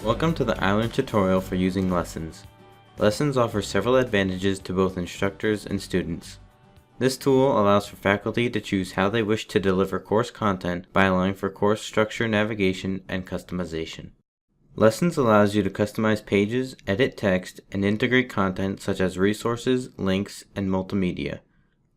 Welcome to the iLearn tutorial for using Lessons. Lessons offers several advantages to both instructors and students. This tool allows for faculty to choose how they wish to deliver course content by allowing for course structure navigation and customization. Lessons allows you to customize pages, edit text, and integrate content such as resources, links, and multimedia.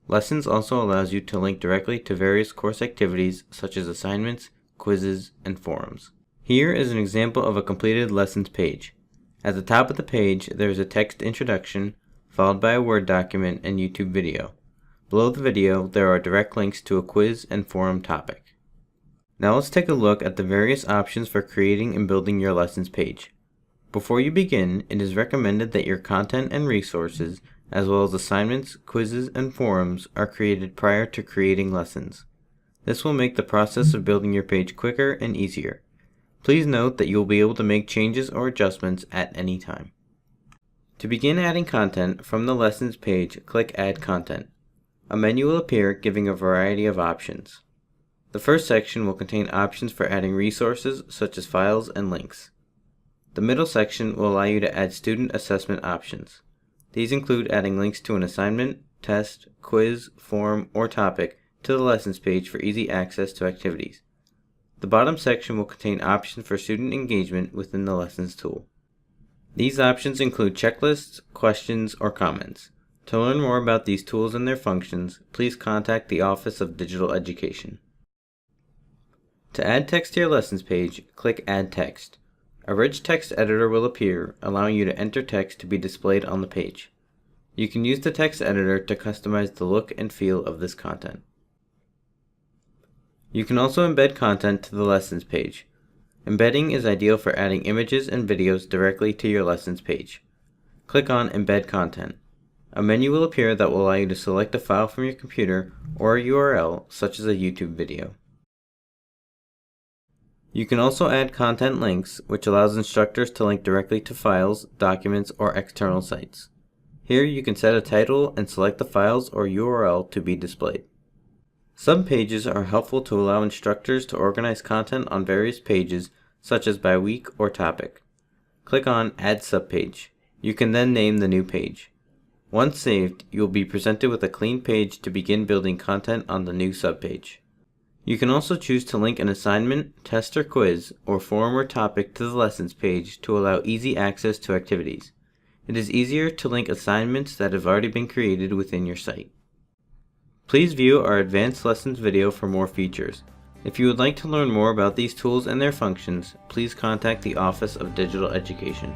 Lessons also allows you to link directly to various course activities such as assignments, quizzes, and forums. Here is an example of a completed lessons page. At the top of the page, there is a text introduction, followed by a Word document and YouTube video. Below the video, there are direct links to a quiz and forum topic. Now let's take a look at the various options for creating and building your lessons page. Before you begin, it is recommended that your content and resources, as well as assignments, quizzes, and forums, are created prior to creating lessons. This will make the process of building your page quicker and easier. Please note that you will be able to make changes or adjustments at any time. To begin adding content from the Lessons page, click Add Content. A menu will appear giving a variety of options. The first section will contain options for adding resources such as files and links. The middle section will allow you to add student assessment options. These include adding links to an assignment, test, quiz, forum, or topic to the Lessons page for easy access to activities. The bottom section will contain options for student engagement within the Lessons tool. These options include checklists, questions, or comments. To learn more about these tools and their functions, please contact the Office of Digital Education. To add text to your Lessons page, click Add Text. A rich text editor will appear, allowing you to enter text to be displayed on the page. You can use the text editor to customize the look and feel of this content. You can also embed content to the Lessons page. Embedding is ideal for adding images and videos directly to your Lessons page. Click on Embed Content. A menu will appear that will allow you to select a file from your computer or a URL, such as a YouTube video. You can also add content links, which allows instructors to link directly to files, documents, or external sites. Here you can set a title and select the files or URL to be displayed. Subpages are helpful to allow instructors to organize content on various pages, such as by week or topic. Click on Add Subpage. You can then name the new page. Once saved, you will be presented with a clean page to begin building content on the new subpage. You can also choose to link an assignment, test or quiz, or forum or topic to the Lessons page to allow easy access to activities. It is easier to link assignments that have already been created within your site. Please view our Advanced Lessons video for more features. If you would like to learn more about these tools and their functions, please contact the Office of Digital Education.